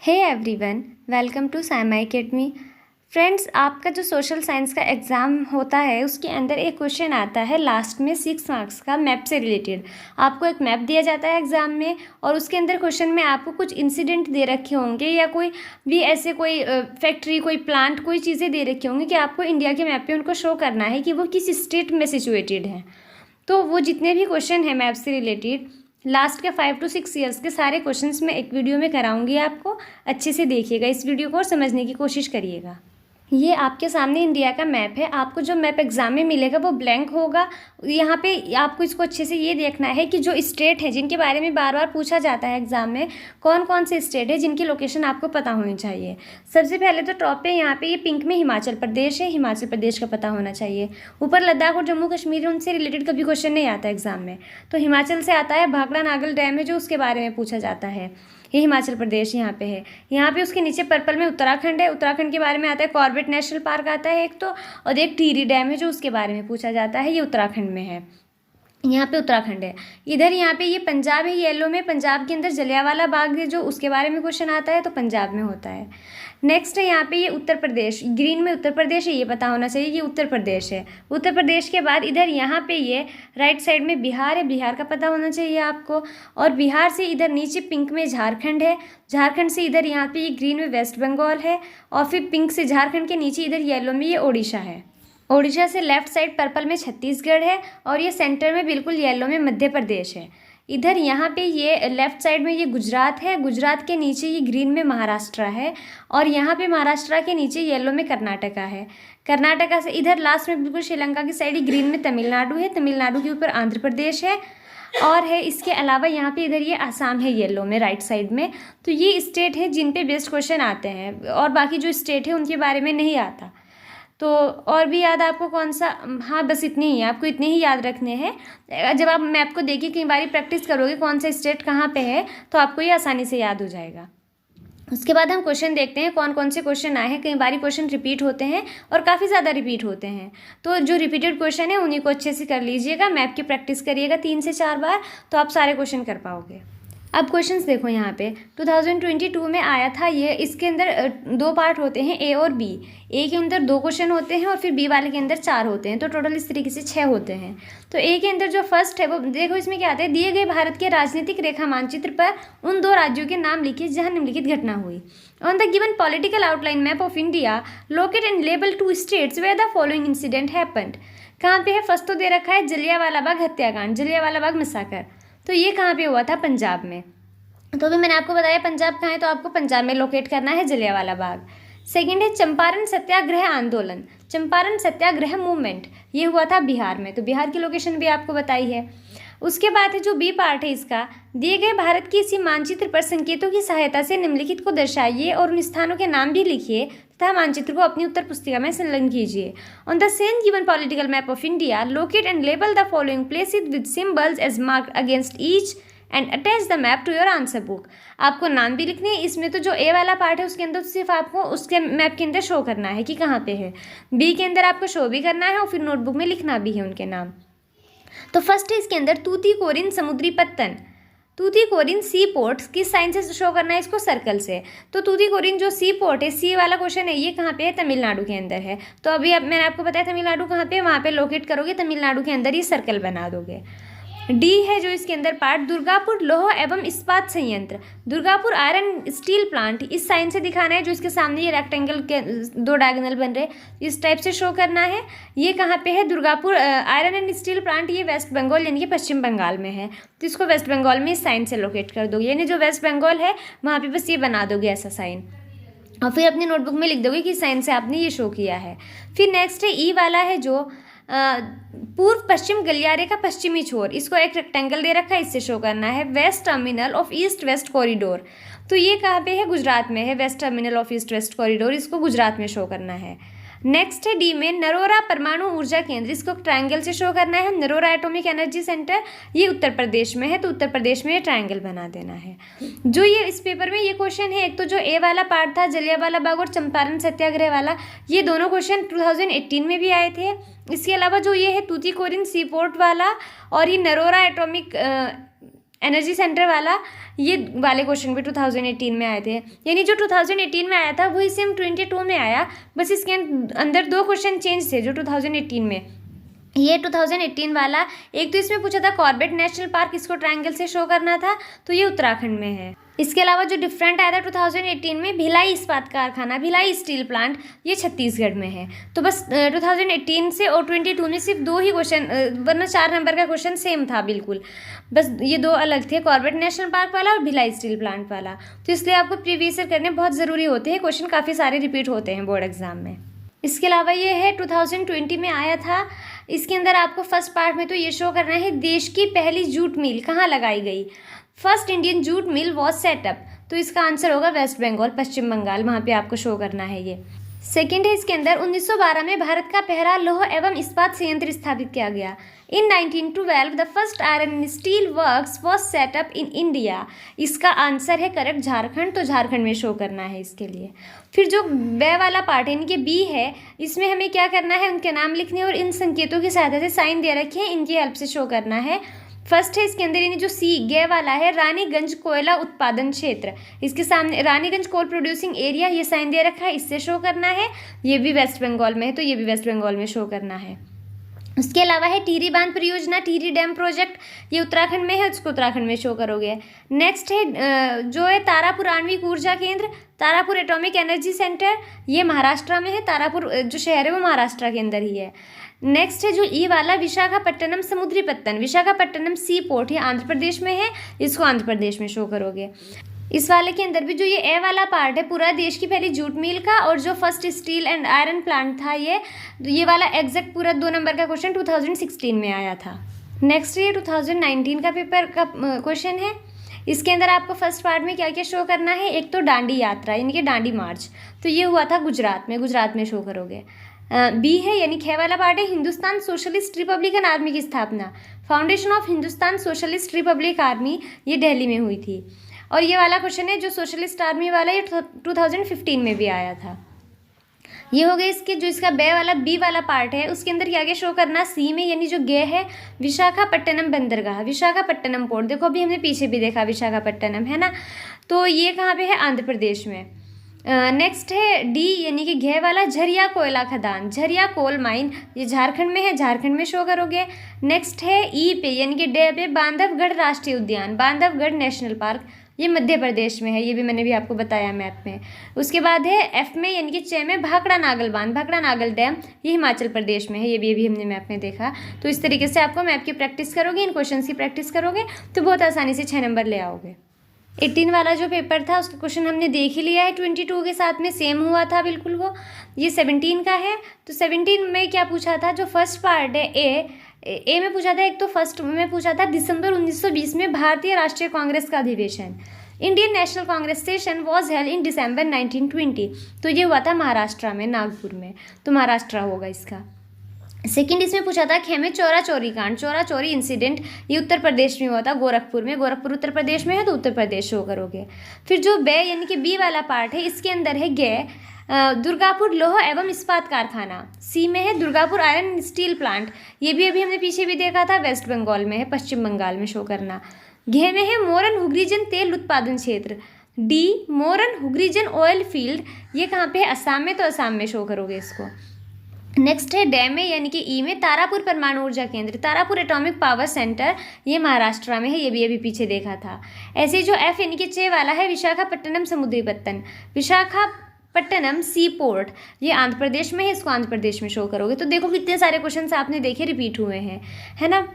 Hey everyone, welcome to Saima Academy. Friends, आपका जो social science का एग्ज़ाम होता है उसके अंदर एक क्वेश्चन आता है लास्ट में 6 मार्क्स का मैप से रिलेटेड। आपको एक मैप दिया जाता है एग्ज़ाम में और उसके अंदर क्वेश्चन में आपको कुछ इंसिडेंट दे रखे होंगे या कोई भी ऐसे कोई फैक्ट्री, कोई प्लांट, कोई चीज़ें दे रखी होंगी कि आपको इंडिया के मैप पे उनको शो करना है कि वो किस स्टेट में सिचुएटेड है। तो वो जितने भी क्वेश्चन हैं मैप से रिलेटेड लास्ट के 5 to 6 ईयर्स के सारे क्वेश्चंस मैं एक वीडियो में कराऊंगी। आपको अच्छे से देखिएगा इस वीडियो को और समझने की कोशिश करिएगा। ये आपके सामने इंडिया का मैप है। आपको जो मैप एग्जाम में मिलेगा वो ब्लैंक होगा। यहाँ पे आपको इसको अच्छे से ये देखना है कि जो स्टेट है जिनके बारे में बार बार पूछा जाता है एग्जाम में, कौन कौन से स्टेट है जिनकी लोकेशन आपको पता होनी चाहिए। सबसे पहले तो टॉप पे यहाँ पे ये पिंक में हिमाचल प्रदेश है, हिमाचल प्रदेश का पता होना चाहिए। ऊपर लद्दाख और जम्मू कश्मीर है, उनसे रिलेटेड कभी क्वेश्चन नहीं आता एग्जाम में। तो हिमाचल से आता है भाखड़ा नागल डैम है जो उसके बारे में पूछा जाता है, ये हिमाचल प्रदेश यहाँ पे है। यहाँ पे उसके नीचे पर्पल में उत्तराखंड है, उत्तराखंड के बारे में आता है कॉर्बेट नेशनल पार्क आता है एक तो, और एक टिहरी डैम है जो उसके बारे में पूछा जाता है, ये उत्तराखंड में है। यहाँ पे उत्तराखंड है। इधर यहाँ पे ये पंजाब है येलो में, पंजाब के अंदर जलियांवाला बाग है जो उसके बारे में क्वेश्चन आता है तो पंजाब में होता है। नेक्स्ट है यहाँ पे ये उत्तर प्रदेश, ग्रीन में उत्तर प्रदेश है, ये पता होना चाहिए ये उत्तर प्रदेश है। उत्तर प्रदेश के बाद इधर यहाँ पे ये राइट साइड में बिहार है, बिहार का पता होना चाहिए आपको। और बिहार से इधर नीचे पिंक में झारखंड है, झारखंड से इधर यहाँ पे ये ग्रीन में वेस्ट बंगाल है, और फिर पिंक से झारखंड के नीचे इधर येलो में ये ओडिशा है। ओडिशा से लेफ्ट साइड पर्पल में छत्तीसगढ़ है, और ये सेंटर में बिल्कुल येलो में मध्य प्रदेश है। इधर यहाँ पे ये लेफ्ट साइड में ये गुजरात है, गुजरात के नीचे ये ग्रीन में महाराष्ट्र है, और यहाँ पे महाराष्ट्र के नीचे येलो में कर्नाटका है। कर्नाटका से इधर लास्ट में बिल्कुल श्रीलंका की साइड ग्रीन में तमिलनाडु है, तमिलनाडु के ऊपर आंध्र प्रदेश है और है। इसके अलावा यहाँ पे इधर ये आसाम है येलो में राइट साइड में। तो ये स्टेट है जिन पे बेस्ट क्वेश्चन आते हैं, और बाकी जो स्टेट है उनके बारे में नहीं आता। तो और भी याद आपको कौन सा, हाँ बस इतनी ही, आपको इतने ही याद रखने हैं। जब आप मैप को देखिए कई बार प्रैक्टिस करोगे कौन सा स्टेट कहाँ पे है तो आपको ये आसानी से याद हो जाएगा। उसके बाद हम क्वेश्चन देखते हैं कौन कौन से क्वेश्चन आए हैं। कई बार क्वेश्चन रिपीट होते हैं और काफ़ी ज़्यादा रिपीट होते हैं, तो जो रिपीटेड क्वेश्चन है उन्हीं को अच्छे से कर लीजिएगा। मैप की प्रैक्टिस करिएगा 3 से 4 बार तो आप सारे क्वेश्चन कर पाओगे। अब क्वेश्चंस देखो यहाँ पे 2022 में आया था ये। इसके अंदर 2 पार्ट होते हैं, ए और बी। ए के अंदर 2 क्वेश्चन होते हैं और फिर बी वाले के अंदर 4 होते हैं, तो टोटल इस तरीके से 6 होते हैं। तो ए के अंदर जो फर्स्ट है वो देखो, इसमें क्या आता है, दिए गए भारत के राजनीतिक रेखा मानचित्र पर उन 2 राज्यों के नाम लिखिए जहाँ निम्नलिखित घटना हुई। On the given political outline map of India locate and label 2 states where the following incident happened. कहाँ पे है, फर्स्ट तो दे रखा है जलियांवाला बाग हत्याकांड, जलियांवाला बाग मसाकर। तो ये कहाँ पे हुआ था, पंजाब में। तो अभी मैंने आपको बताया पंजाब कहाँ है, तो आपको पंजाब में लोकेट करना है जलियांवाला बाग। सेकंड है चंपारण सत्याग्रह आंदोलन, चंपारण सत्याग्रह मूवमेंट, ये हुआ था बिहार में, तो बिहार की लोकेशन भी आपको बताई है। उसके बाद है जो बी पार्ट है इसका, दिए गए भारत के इसी मानचित्र पर संकेतों की सहायता से निम्नलिखित को दर्शाइए और उन स्थानों के नाम भी लिखिए तथा मानचित्र को अपनी उत्तर पुस्तिका में संलग्न कीजिए। On the same given political map of India locate and label the following places with symbols as marked against each and attach the map to your answer book. आपको नाम भी लिखने हैं इसमें, तो जो ए वाला पार्ट है उसके अंदर सिर्फ आपको उसके मैप के अंदर शो करना है कि कहाँ पे है। बी के अंदर आपको शो भी करना है और फिर नोटबुक में लिखना भी है उनके नाम। तो फर्स्ट है इसके अंदर तूतीकोरिन समुद्री पत्तन, तूतीकोरिन सी पोर्ट किस साइन से शो करना है इसको, सर्कल से। तो तूतीकोरिन जो सी पोर्ट है, सी वाला क्वेश्चन है, ये कहाँ पे है, तमिलनाडु के अंदर है। तो अभी अब मैंने आपको बताया तमिलनाडु कहाँ पे है, वहाँ पे लोकेट करोगे, तमिलनाडु के अंदर ये सर्कल बना दोगे। डी है जो इसके अंदर पार्ट दुर्गापुर लौह एवं इस्पात संयंत्र, दुर्गापुर आयरन स्टील प्लांट, इस साइन से दिखाना है। जो इसके सामने ये रेक्टेंगल के 2 डायगोनल बन रहे इस टाइप से शो करना है। ये कहाँ पे है, Durgapur iron and steel plant, ये वेस्ट बंगाल यानी कि पश्चिम बंगाल में है, तो इसको वेस्ट बंगाल में इस साइन से लोकेट कर दोगे। यानी जो वेस्ट बंगाल है वहाँ पे बस ये बना दोगे ऐसा साइन, और फिर अपनी नोटबुक में लिख दोगे कि साइन से आपने ये शो किया है। फिर नेक्स्ट है ई वाला है जो पूर्व पश्चिम गलियारे का पश्चिमी छोर, इसको एक रेक्टेंगल दे रखा है, इससे शो करना है। West terminal of east west corridor, तो ये कहाँ पे है, गुजरात में है, west terminal of east west corridor, इसको गुजरात में शो करना है। नेक्स्ट है डी में नरोरा परमाणु ऊर्जा केंद्र, इसको ट्रायंगल से शो करना है। नरोरा एटॉमिक एनर्जी सेंटर, ये उत्तर प्रदेश में है, तो उत्तर प्रदेश में ट्रायंगल बना देना है। जो ये इस पेपर में ये क्वेश्चन है, एक तो जो ए वाला पार्ट था जलियांवाला बाग और चंपारण सत्याग्रह वाला, ये दोनों क्वेश्चन 2018 में भी आए थे। इसके अलावा जो ये है तूतीकोरिन सी पोर्ट वाला और ये नरोरा एटॉमिक एनर्जी सेंटर वाला, ये वाले क्वेश्चन भी 2018 में आए थे। यानी जो 2018 में आया था वही सेम 22 में आया, बस इसके अंदर 2 क्वेश्चन चेंज थे जो 2018 में। ये 2018 वाला, एक तो इसमें पूछा था कॉर्बेट नेशनल पार्क, इसको ट्रायंगल से शो करना था, तो ये उत्तराखंड में है। इसके अलावा जो डिफरेंट आया था 2018 में, भिलाई इस्पात कारखाना, भिलाई स्टील प्लांट, ये छत्तीसगढ़ में है। तो बस 2018 से और 22 में सिर्फ 2 ही क्वेश्चन, वरना 4 नंबर का क्वेश्चन सेम था बिल्कुल, बस ये 2 अलग थे, कॉर्बेट नेशनल पार्क वाला और भिलाई स्टील प्लांट वाला। तो इसलिए आपको प्रीवियस ईयर करने बहुत ज़रूरी होते हैं, क्वेश्चन काफ़ी सारे रिपीट होते हैं बोर्ड एग्जाम में। इसके अलावा ये है 2020 में आया था, इसके अंदर आपको फर्स्ट पार्ट में तो ये शो करना है देश की पहली जूट मिल कहाँ लगाई गई। First Indian jute mill was setup, तो इसका आंसर होगा वेस्ट बंगाल, पश्चिम बंगाल, वहाँ पे आपको शो करना है ये। सेकेंड है इसके अंदर 1912 में भारत का पहला लौह एवं इस्पात संयंत्र स्थापित किया गया। इन 1912 the first iron and steel works was setup in India. इसका आंसर है करेक्ट झारखंड, तो झारखंड में शो करना है इसके लिए। फिर जो ब वाला पार्ट है यानी कि बी है, इसमें हमें क्या करना है, उनके नाम लिखने और इन संकेतों की सहायता से साइन दे रखे हैं, इनकी हेल्प से शो करना है। फर्स्ट है इसके अंदर यानी जो सी गे वाला है, रानीगंज कोयला उत्पादन क्षेत्र, इसके सामने रानीगंज कोल प्रोड्यूसिंग एरिया, ये साइन दे रखा है, इससे शो करना है। ये भी वेस्ट बंगाल में है, तो ये भी वेस्ट बंगाल में शो करना है। उसके अलावा है टिहरी बांध परियोजना, टिहरी डैम प्रोजेक्ट, ये उत्तराखंड में है, उसको उत्तराखंड में शो करोगे। नेक्स्ट है जो है तारापुर आणविक ऊर्जा केंद्र, तारापुर एटॉमिक एनर्जी सेंटर, ये महाराष्ट्र में है, तारापुर जो शहर है वो महाराष्ट्र के अंदर ही है। नेक्स्ट है जो ई वाला विशाखापट्टनम समुद्री पत्तन, विशाखापट्टनम सी पोर्ट, ये आंध्र प्रदेश में है, इसको आंध्र प्रदेश में शो करोगे। इस वाले के अंदर भी जो ये ए वाला पार्ट है पूरा देश की पहली जूट मिल का, और जो first steel and iron plant था ये वाला एग्जैक्ट पूरा 2 नंबर का क्वेश्चन 2016 में आया था। नेक्स्ट ये 2019 का पेपर का क्वेश्चन है। इसके अंदर आपको फर्स्ट पार्ट में क्या क्या शो करना है, एक तो दांडी यात्रा यानी कि दांडी मार्च, तो ये हुआ था गुजरात में शो करोगे। बी है यानी ख वाला पार्ट है हिंदुस्तान सोशलिस्ट रिपब्लिकन आर्मी की स्थापना, foundation of Hindustan socialist Republic army, ये दिल्ली में हुई थी। और ये वाला क्वेश्चन है जो सोशलिस्ट आर्मी वाला, ये 2015 में भी आया था। ये हो गया इसके जो इसका बी वाला पार्ट है, उसके अंदर क्या क्या शो करना, सी में यानी जो गे है विशाखापट्टनम बंदरगाह, विशाखापट्टनम पोर्ट, देखो अभी हमने पीछे भी देखा विशाखापट्टनम है ना, तो ये कहाँ पे है, आंध्र प्रदेश में। नेक्स्ट है डी यानी कि घे वाला झरिया कोयला खदान, झरिया कोल माइन, ये झारखंड में है, झारखंड में शो करोगे। नेक्स्ट है ई पे यानी कि डे पे बांधवगढ़ राष्ट्रीय उद्यान, बांधवगढ़ नेशनल पार्क, ये मध्य प्रदेश में है, ये भी मैंने भी आपको बताया मैप में। उसके बाद है एफ में यानी कि चे में भाखड़ा नागल बांध, भाखड़ा नागल डैम, ये हिमाचल प्रदेश में है, ये भी हमने मैप में देखा। तो इस तरीके से आपको मैप की प्रैक्टिस करोगे, इन क्वेश्चन की प्रैक्टिस करोगे तो बहुत आसानी से 6 नंबर ले आओगे। 18 वाला जो पेपर था उसका क्वेश्चन हमने देख ही लिया है, 22 के साथ में सेम हुआ था बिल्कुल वो। ये 17 का है, तो 17 में क्या पूछा था, जो फर्स्ट पार्ट है ए में पूछा था, एक तो फर्स्ट में पूछा था दिसंबर 1920 में भारतीय राष्ट्रीय कांग्रेस का अधिवेशन, Indian National Congress session was held in December 1920, तो ये हुआ था महाराष्ट्र में, नागपुर में, तो महाराष्ट्र होगा इसका। सेकंड इसमें पूछा था खेमे चौरा चोरी कांड, चौरा चोरी इंसिडेंट, ये उत्तर प्रदेश में हुआ था, गोरखपुर में, गोरखपुर उत्तर प्रदेश में है तो उत्तर प्रदेश शो करोगे। फिर जो बे यानी कि बी वाला पार्ट है, इसके अंदर है गे दुर्गापुर लौह एवं इस्पात कारखाना, सी में है दुर्गापुर आयरन स्टील प्लांट, ये भी अभी हमने पीछे भी देखा था, वेस्ट बंगाल में है, पश्चिम बंगाल में शो करना। घे में है मोरन हुगरीजन तेल उत्पादन क्षेत्र, डी मोरन हुगरीजन ऑयल फील्ड, ये कहाँ पे है, असम में, तो असम में शो करोगे इसको। नेक्स्ट है डैम में यानी कि ई में तारापुर परमाणु ऊर्जा केंद्र, तारापुर एटॉमिक पावर सेंटर, ये महाराष्ट्र में है, ये भी अभी पीछे देखा था। ऐसे जो एफ यानी कि चे वाला है विशाखापट्टनम समुद्री पत्तन, विशाखापट्टनम सी पोर्ट, ये आंध्र प्रदेश में है, इसको आंध्र प्रदेश में शो करोगे। तो देखो कितने सारे क्वेश्चन आपने देखे रिपीट हुए हैं, है ना।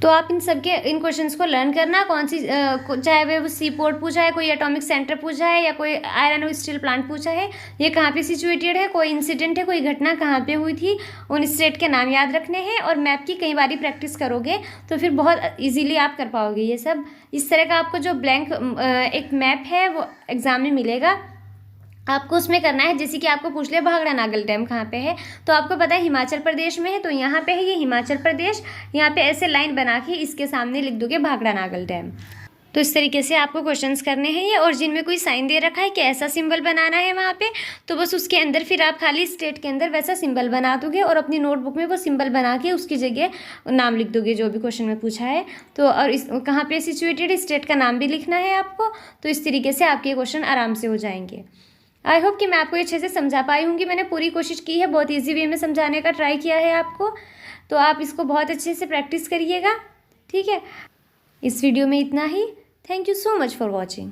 तो आप इन क्वेश्चंस को लर्न करना, कौन सी चाहे वो सी पोर्ट पूछा है, कोई एटॉमिक सेंटर पूछा है, या कोई आयरन और स्टील प्लांट पूछा है, ये कहाँ पे सिचुएटेड है, कोई इंसिडेंट है, कोई घटना कहाँ पे हुई थी, उन स्टेट के नाम याद रखने हैं, और मैप की कई बारी प्रैक्टिस करोगे तो फिर बहुत इजीली आप कर पाओगे ये सब। इस तरह का आपको जो ब्लैंक एक मैप है वो एग्जाम में मिलेगा, आपको उसमें करना है। जैसे कि आपको पूछ लिया भाखड़ा नागल डैम कहाँ पे है, तो आपको पता है हिमाचल प्रदेश में है, तो यहाँ पे है ये हिमाचल प्रदेश, यहाँ पे ऐसे लाइन बना के इसके सामने लिख दोगे भाखड़ा नागल डैम। तो इस तरीके से आपको क्वेश्चंस करने हैं ये, और जिनमें कोई साइन दे रखा है कि ऐसा सिंबल बनाना है वहाँ पे, तो बस उसके अंदर फिर आप खाली स्टेट के अंदर वैसा सिंबल बना दोगे और अपनी नोटबुक में वो सिंबल बना के उसकी जगह नाम लिख दोगे जो भी क्वेश्चन में पूछा है। तो और इस कहाँ पे सिचुएटेड, स्टेट का नाम भी लिखना है आपको। तो इस तरीके से आपके क्वेश्चन आराम से हो जाएंगे। आई होप कि मैं आपको अच्छे से समझा पाई हूँगी। मैंने पूरी कोशिश की है, बहुत ईजी वे में समझाने का ट्राई किया है आपको। तो आप इसको बहुत अच्छे से प्रैक्टिस करिएगा, ठीक है। इस वीडियो में इतना ही। Thank you so much for watching.